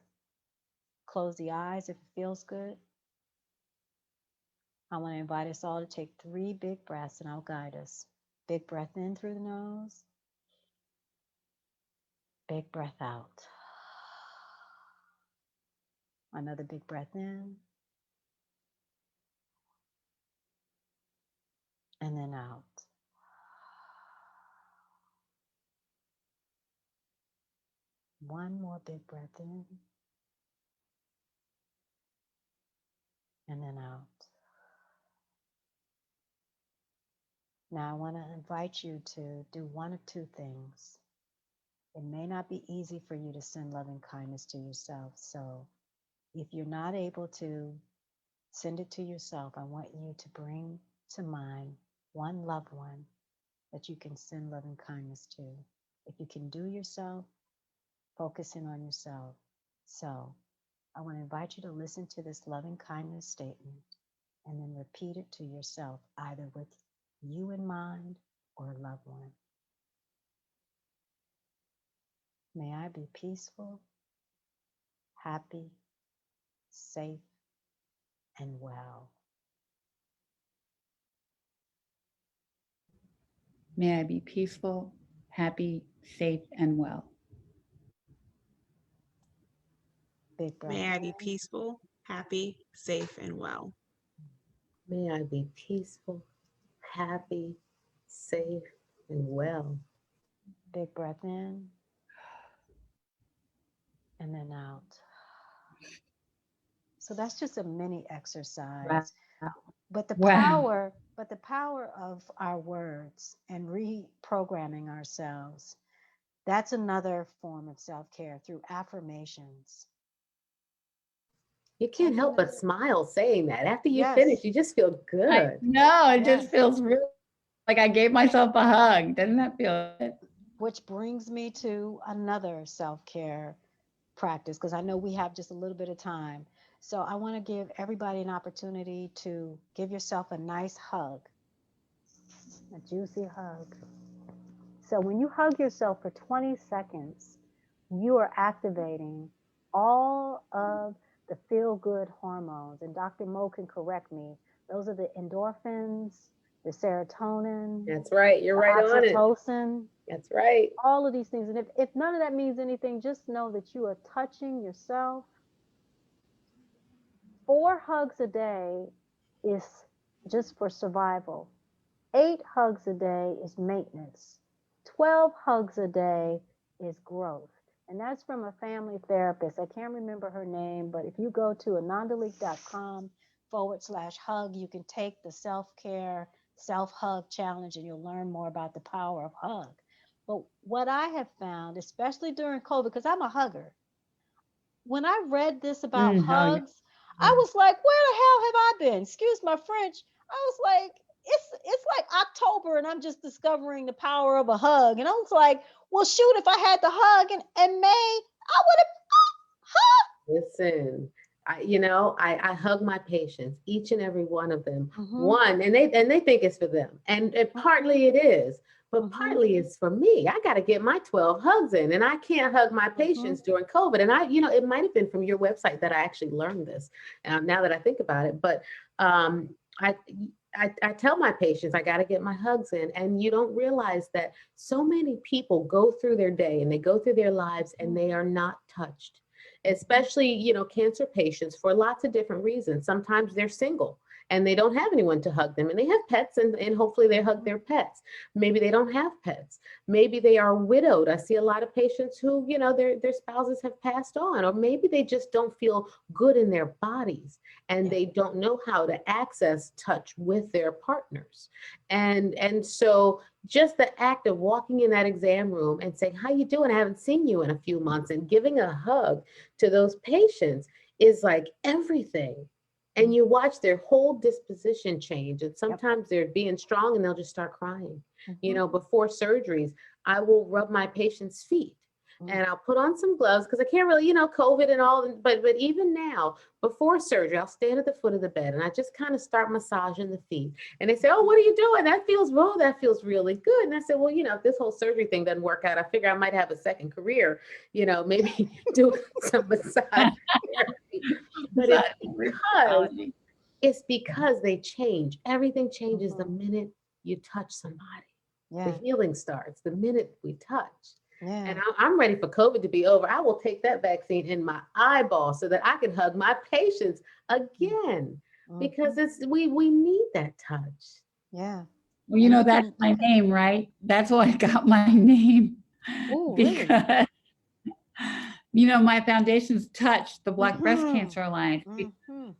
close the eyes if it feels good. I want to invite us all to take 3 big breaths and I'll guide us. Big breath in through the nose. Big breath out. Another big breath in. And then out. One more big breath in. And then out. Now I want to invite you to do one of two things. It may not be easy for you to send loving kindness to yourself. So if you're not able to send it to yourself, I want you to bring to mind one loved one that you can send loving kindness to. If you can do yourself, focus in on yourself. So I want to invite you to listen to this loving kindness statement and then repeat it to yourself, either with you in mind or a loved one. May I be peaceful, happy, safe, and well. May I be peaceful, happy, safe, and well. Big breath. May I be in. peaceful, happy, safe, and well. May I be peaceful, happy, safe, and well. Big breath in. And then out. So that's just a mini exercise. But the Wow. power of our words and reprogramming ourselves, that's another form of self-care through affirmations. You can't help but smile saying that. After you Yes. finish, you just feel I good. know, it Yes. just feels really like I gave myself a hug. Doesn't that feel good? Which brings me to another self-care practice, because I know we have just a little bit of time. So I want to give everybody an opportunity to give yourself a nice hug, a juicy hug. So when you hug yourself for 20 seconds, you are activating all of the feel-good hormones. And Dr. Mo can correct me. Those are the endorphins, the serotonin, That's right. You're the right on it. oxytocin, That's right. all of these things. And if none of that means anything, just know that you are touching yourself. 4 hugs a day is just for survival. 8 hugs a day is maintenance. 12 hugs a day is growth. And that's from a family therapist. I can't remember her name, but if you go to anandalik.com/hug, you can take the self-care, self-hug challenge, and you'll learn more about the power of hug. But what I have found, especially during COVID, because I'm a hugger, when I read this about Oh, yeah. hugs, I was like, where the hell have I been? Excuse my French. I was like, it's like October and I'm just discovering the power of a hug. And I was like, well, shoot, if I had the hug in May, I would have Listen, I hug my patients, each and every one of them. Mhm. One, and they think it's for them. And partly it is, but Mhm. partly it's for me. I got to get my 12 hugs in, and I can't hug my patients during COVID. And it might have been from your website that I actually learned this, now that I think about it. But I tell my patients I got to get my hugs in, and you don't realize that so many people go through their day and they go through their lives and they are not touched, especially cancer patients, for lots of different reasons. Sometimes they're single and they don't have anyone to hug them, and they have pets, and hopefully they hug their pets. Maybe they don't have pets. Maybe they are widowed. I see a lot of patients who their spouses have passed on, or maybe they just don't feel good in their bodies and they don't know how to access touch with their partners. And so just the act of walking in that exam room and saying, how you doing? I haven't seen you in a few months, and giving a hug to those patients is like everything. And you watch their whole disposition change. And sometimes they're being strong and they'll just start crying. Before surgeries, I will rub my patients' feet. And I'll put on some gloves because I can't really, COVID and all. But even now, before surgery, I'll stand at the foot of the bed and I just kind of start massaging the feet. And they say, oh, what are you doing? That feels really good. And I said, well, if this whole surgery thing doesn't work out, I figure I might have a second career, maybe doing some massage therapy. But it's because they change. Everything changes the minute you touch somebody. Yeah. The healing starts the minute we touch. Yeah. And I'm ready for COVID to be over. I will take that vaccine in my eyeball so that I can hug my patients again, because Mhm. we need that touch. Yeah. Well, you And know, you that's can, my name, right? That's why I got my name. oh, really? Because, you know, my foundation's Touch, the Black Breast Mm-hmm. Cancer Alliance. Mm-hmm.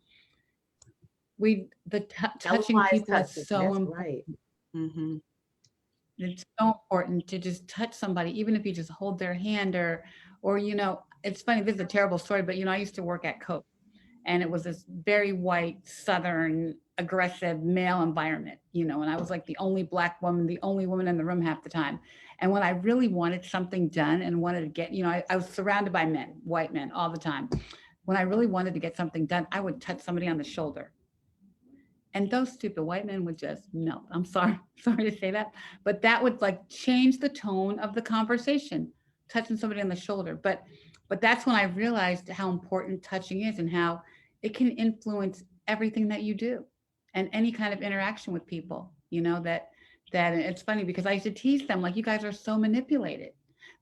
Touching Televised people is touches. so That's important. right. Mhm. It's so important to just touch somebody, even if you just hold their hand, or, you know, it's funny, this is a terrible story, but, you know, I used to work at Coke, and it was this very white, Southern, aggressive male environment, you know, and I was like the only Black woman, the only woman in the room half the time. And when I really wanted something done and wanted to get, you know, I was surrounded by men, white men all the time. When I really wanted to get something done, I would touch somebody on the shoulder. And those stupid white men would just melt. I'm sorry, sorry to say that, but that would like change the tone of the conversation, touching somebody on the shoulder. But that's when I realized how important touching is and how it can influence everything that you do and any kind of interaction with people. You know that it's funny because I used to tease them like, you guys are so manipulated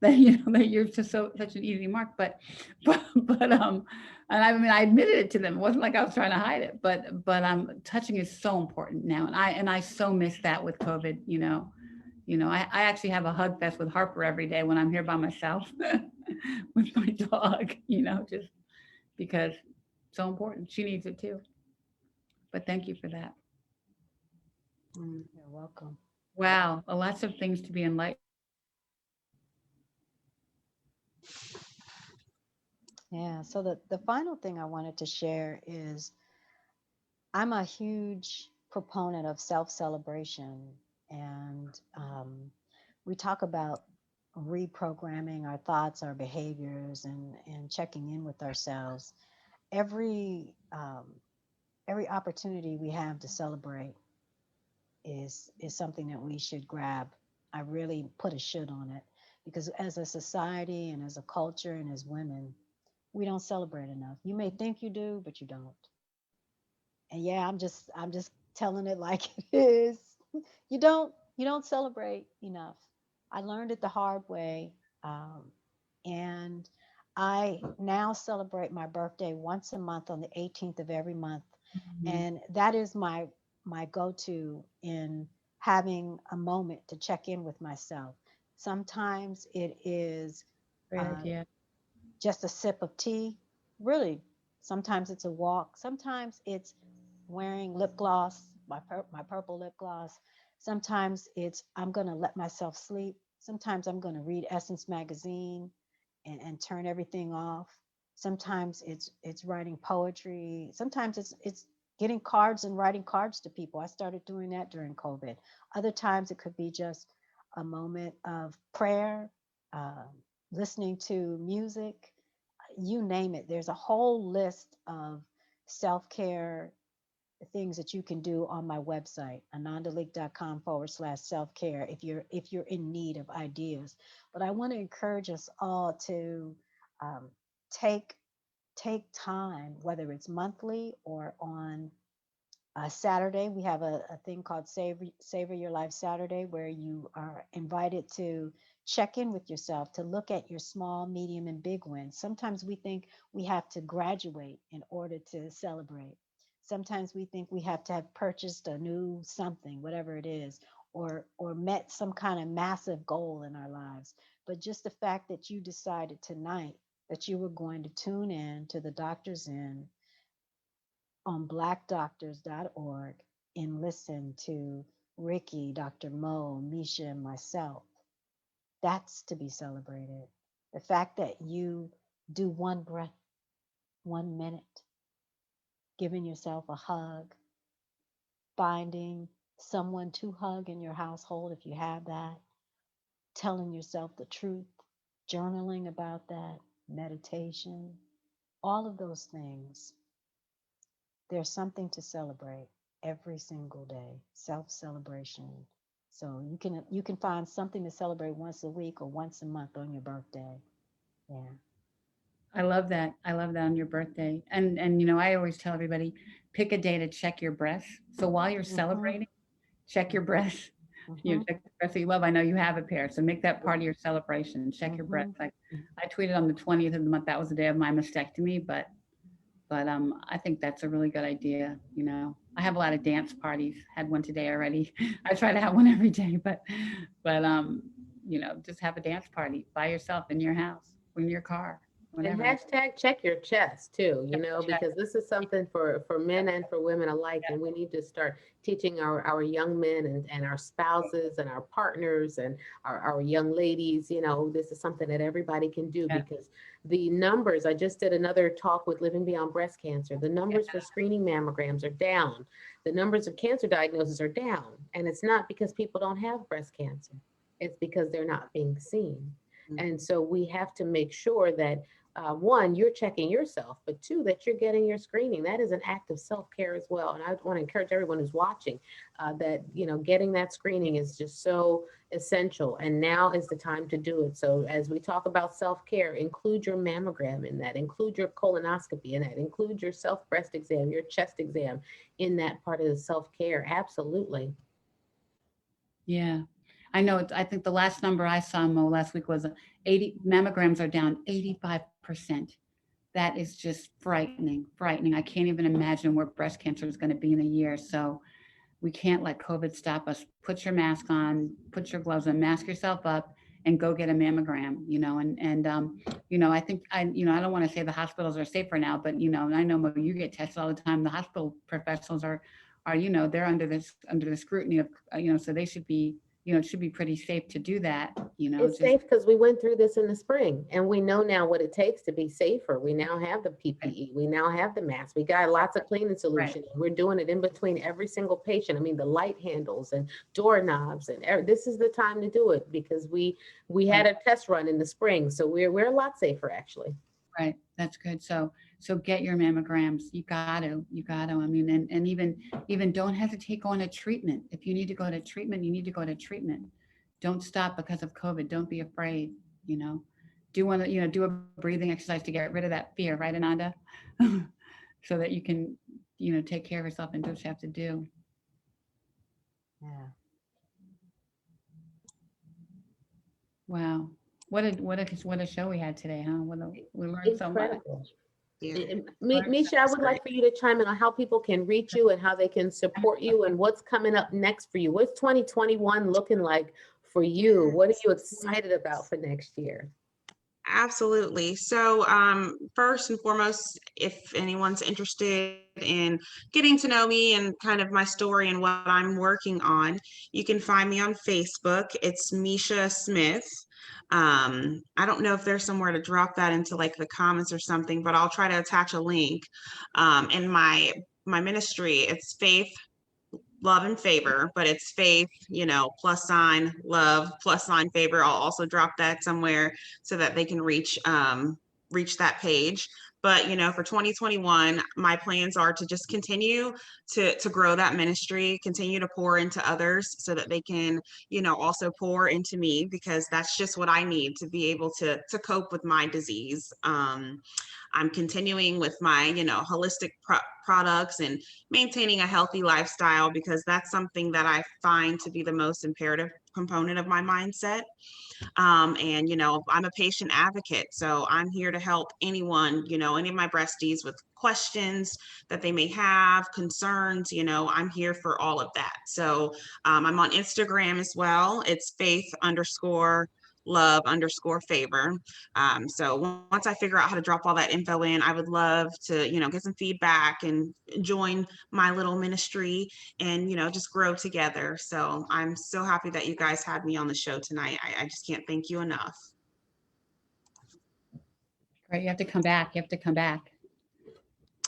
that, you know, that you're just such an easy mark. But and I mean, I admitted it to them. It wasn't like I was trying to hide it, but touching is so important now, and I so miss that with COVID. I actually have a hug fest with Harper every day when I'm here by myself with my dog. Just because it's so important. She needs it too. But thank you for that. Mm. You're welcome. Wow, lots of things to be enlightened. Yeah. So the final thing I wanted to share is I'm a huge proponent of self-celebration, and we talk about reprogramming our thoughts, our behaviors, and checking in with ourselves. Every every opportunity we have to celebrate is something that we should grab. I really put a should on it, because as a society and as a culture and as women, we don't celebrate enough. You may think you do, but you don't. And yeah, I'm just telling it like it is. You don't celebrate enough. I learned it the hard way, um, and I now celebrate my birthday once a month on the 18th of every month, Mhm. and that is my go-to in having a moment to check in with myself. Sometimes it is Great uh, idea. just a sip of tea. Really, sometimes it's a walk. Sometimes it's wearing lip gloss, my purple lip gloss. Sometimes it's I'm going to let myself sleep. Sometimes I'm going to read Essence magazine and turn everything off. Sometimes it's writing poetry. Sometimes it's getting cards and writing cards to people. I started doing that during COVID. Other times it could be just a moment of prayer, um, listening to music, you name it. There's a whole list of self-care things that you can do on my website, anandaleek.com/self-care, if you're in need of ideas. But I want to encourage us all to um, take take time, whether it's monthly or on Saturday. We have a thing called Savor Your Life Saturday, where you are invited to check in with yourself, to look at your small, medium, and big wins. Sometimes we think we have to graduate in order to celebrate. Sometimes we think we have to have purchased a new something, whatever it is, or met some kind of massive goal in our lives. But just the fact that you decided tonight that you were going to tune in to the Doctor's In on blackdoctors.org and listen to Ricky, Dr. Mo, Misha, and myself. That's to be celebrated. The fact that you do one breath, 1 minute, giving yourself a hug, finding someone to hug in your household if you have that, telling yourself the truth, journaling about that, meditation, all of those things. There's something to celebrate every single day, self-celebration. So you can find something to celebrate once a week or once a month on your birthday. Yeah. I love that. I love that on your birthday. And I always tell everybody, pick a day to check your breath. So while you're Mm-hmm. celebrating, check your breath. You know, Mhm, check the breasts that you love. I know you have a pair, so make that part of your celebration. Check your breasts. Like I tweeted on the 20th of the month. That was the day of my mastectomy, but I think that's a really good idea. You know, I have a lot of dance parties. Had one today already. I try to have one every day, but you know, just have a dance party by yourself in your house, in your car, And whenever. hashtag check your chest too, you Check, know, check. because this is something for men and for women alike. Yeah, And we need to start teaching our young men and our spouses and our partners and our young ladies, you know, this is something that everybody can do yeah, because the numbers, I just did another talk with Living Beyond Breast Cancer. The numbers for screening mammograms are down. The numbers of cancer diagnoses are down. And it's not because people don't have breast cancer. It's because they're not being seen. And so we have to make sure that one, you're checking yourself, but two, that you're getting your screening. That is an act of self-care as well. And I want to encourage everyone who's watching that, you know, getting that screening is just so essential. And now is the time to do it. So as we talk about self-care, include your mammogram in that, include your colonoscopy in that, include your self-breast exam, your chest exam in that part of the self-care. Absolutely. yeah. I know. I think the last number I saw, Mo, last week was 80 mammograms are down 85%. That is just frightening, frightening. I can't even imagine where breast cancer is going to be in a year. So we can't let COVID stop us. Put your mask on, put your gloves on, mask yourself up, and go get a mammogram. You know, and you know, I think I don't want to say the hospitals are safer now, but you know, and I know Mo, you get tested all the time. The hospital professionals are you know, they're under the scrutiny of you know, so they should be, you know, it should be pretty safe to do that. You know, It's just safe because we went through this in the spring and we know now what it takes to be safer. We now have the PPE. We now have the mask. We got lots of cleaning right. solutions. We're doing it in between every single patient. I mean, the light handles and doorknobs and this is the time to do it because we had a test run in the spring. So we're a lot safer actually. Right, that's good. So get your mammograms. You got to. I mean, and even don't hesitate going to treatment. If you need to go to treatment, you need to go to treatment. Don't stop because of COVID. Don't be afraid, you know. Do one, you know, do a breathing exercise to get rid of that fear, right, Ananda? So that you can, you know, take care of yourself and do what you have to do. yeah. Wow. What a show we had today, huh? We learned so much. Incredible. Yeah. Misha, I That's would great. like for you to chime in on how people can reach you and how they can support you and what's coming up next for you. What's 2021 looking like for you? What are you excited about for next year? Absolutely. So, first and foremost, if anyone's interested in getting to know me and kind of my story and what I'm working on, you can find me on Facebook. It's Misha Smith. I don't know if there's somewhere to drop that into like the comments or something, but I'll try to attach a link. In my ministry, it's Faith, Love, and Favor, but it's Faith, you know, plus sign love, plus sign favor. I'll also drop that somewhere so that they can reach that page. But you know, for 2021, my plans are to just continue to grow that ministry, continue to pour into others so that they can, you know, also pour into me because that's just what I need to be able to cope with my disease. I'm continuing with my, you know, holistic products and maintaining a healthy lifestyle because that's something that I find to be the most imperative component of my mindset. And, you know, I'm a patient advocate. So I'm here to help anyone, you know, any of my breasties with questions that they may have, concerns, you know, I'm here for all of that. So I'm on Instagram as well. It's faith_love_favor. So once I figure out how to drop all that info in, I would love to, you know, get some feedback and join my little ministry and, you know, just grow together. So I'm so happy that you guys had me on the show tonight. I just can't thank you enough. Great. You have to come back. You have to come back.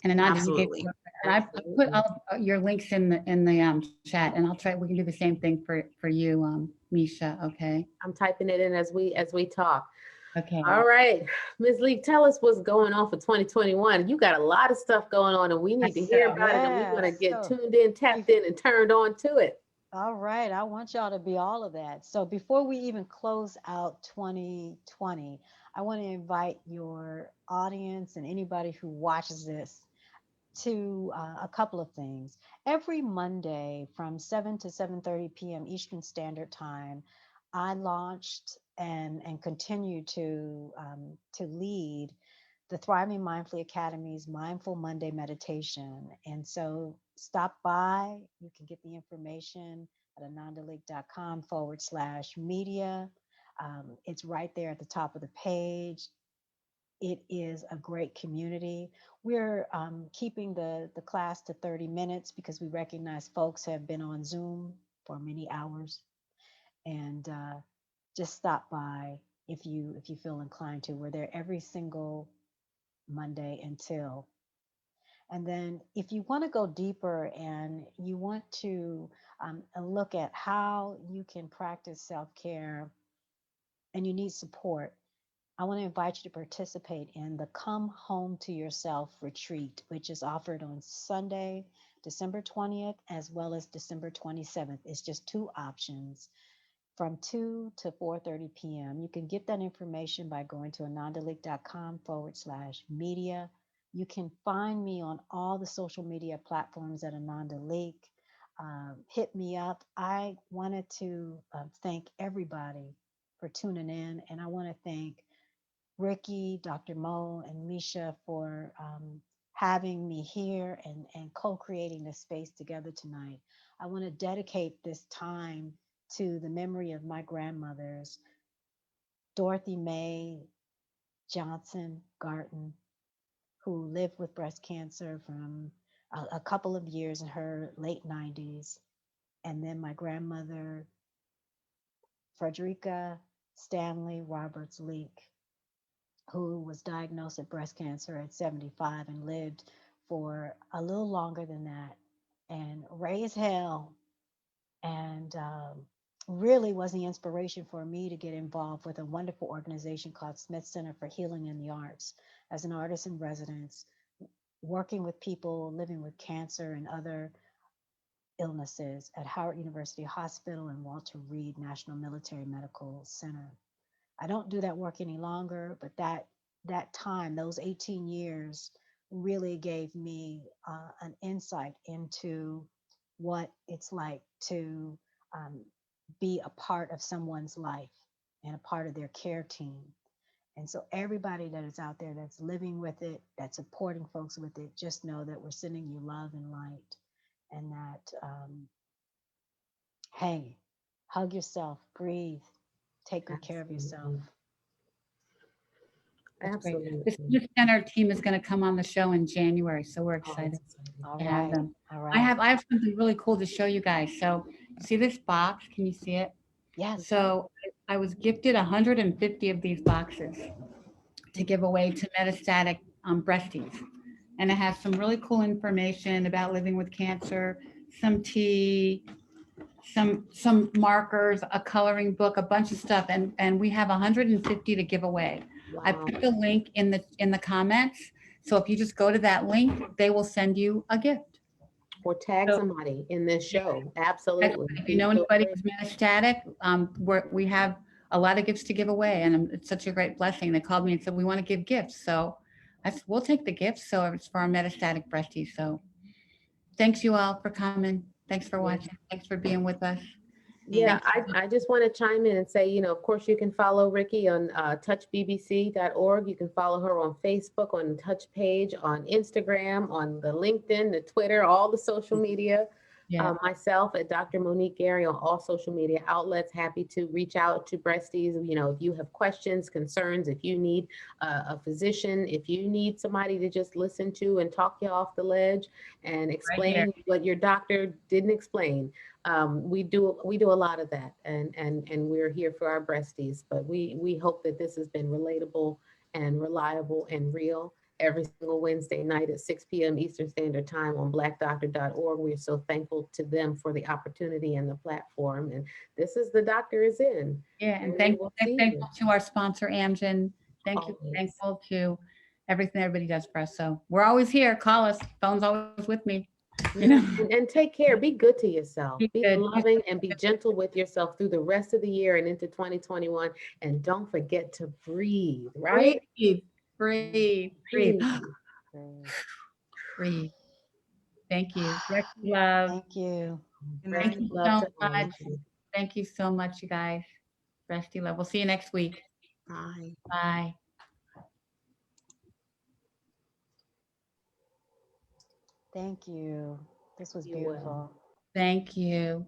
And Ananda, you gave, Absolutely. and I put all your links in the chat, and I'll try. We can do the same thing for you, Misha. Okay. I'm typing it in as we talk. Okay. All right, Ms. Lee, tell us what's going on for 2021. You got a lot of stuff going on and we need to hear So- about it and we want to Yeah, get so tuned in, tapped in and turned on to it. all right, I want y'all to be all of that. So before we even close out 2020, I want to invite your audience and anybody who watches this to a couple of things. Every Monday from 7 to 7:30 p.m. Eastern Standard Time, I launched and continue to lead the Thriving Mindfully Academy's Mindful Monday Meditation. And so stop by. You can get the information at anandaleak.com/media. It's right there at the top of the page. It is a great community. We're keeping the class to 30 minutes because we recognize folks have been on Zoom for many hours. And just stop by if you feel inclined to. We're there every single Monday until. And then if you want to go deeper and you want to look at how you can practice self-care and you need support, I want to invite you to participate in the Come Home to Yourself retreat, which is offered on Sunday, December 20th, as well as December 27th. It's just two options from 2 to 4:30 p.m. You can get that information by going to anandaleak.com/media. You can find me on all the social media platforms at Ananda Leak. Hit me up. I wanted to thank everybody for tuning in, and I want to thank Ricky, Dr. Mo, and Misha for having me here and co-creating this space together tonight. I want to dedicate this time to the memory of my grandmothers, Dorothy Mae Johnson Garton, who lived with breast cancer from a couple of years in her late 90s, and then my grandmother, Frederica Stanley Roberts Leak, who was diagnosed with breast cancer at 75 and lived for a little longer than that, and raised hell, and really was the inspiration for me to get involved with a wonderful organization called Smith Center for Healing in the Arts as an artist in residence, working with people living with cancer and other illnesses at Howard University Hospital and Walter Reed National Military Medical Center. I don't do that work any longer, but that time, those 18 years, really gave me an insight into what it's like to be a part of someone's life and a part of their care team. And so everybody that is out there that's living with it, that's supporting folks with it, just know that we're sending you love and light, and that, hey, hug yourself, breathe, take good care of yourself. That's great. The Absolutely. Smith Center team is going to come on the show in January, so we're Oh, excited that's exciting. All to have right. them. All I right. have something really cool to show you guys. So see this box? Can you see it? Yes. So I was gifted 150 of these boxes to give away to metastatic breasties. And it has some really cool information about living with cancer, some tea, some markers, a coloring book, a bunch of stuff, and we have 150 to give away. I Wow. put the link in the comments, so if you just go to that link, they will send you a gift. Or tag So somebody in this show. that's Absolutely. if you know Feel anybody free. who's metastatic, we have a lot of gifts to give away, and it's such a great blessing. They called me and said we want to give gifts, so we'll take the gifts. So it's for our metastatic breasties. So thanks you all for coming. Thanks for Yeah. watching. Thanks for being with us. Yeah, Thanks. I just want to chime in and say, of course, you can follow Ricky on touchbbc.org. You can follow her on Facebook, on Touch page, on Instagram, on the LinkedIn, the Twitter, all the social media. Yeah. Myself at Dr. Monique Gary on all social media outlets. Happy to reach out to breasties. If you have questions, concerns, if you need a physician, if you need somebody to just listen to and talk you off the ledge and explain what your doctor didn't explain. We do a lot of that, and we're here for our breasties. But we hope that this has been relatable and reliable and real. Every single Wednesday night at 6 p.m. Eastern Standard Time on blackdoctor.org. We're so thankful to them for the opportunity and the platform. And this is The Doctor Is In. Yeah, and we will see you. thankful to our sponsor, Amgen. Thank you. Always. Thankful to everything everybody does for us. So we're always here. Call us. Phone's always with me. And take care. Be good to yourself. Be Be good. loving and be gentle with yourself through the rest of the year and into 2021. And don't forget to breathe, right? Breathe, breathe, breathe, Breathe. breathe. Thank you. Rest love. Thank you. Good Rest Thank night. you of love so to all of much. you. Thank you so much, you guys. Resty love. We'll see you next week. Bye. Bye. Thank you. This was You're welcome. beautiful. Thank you.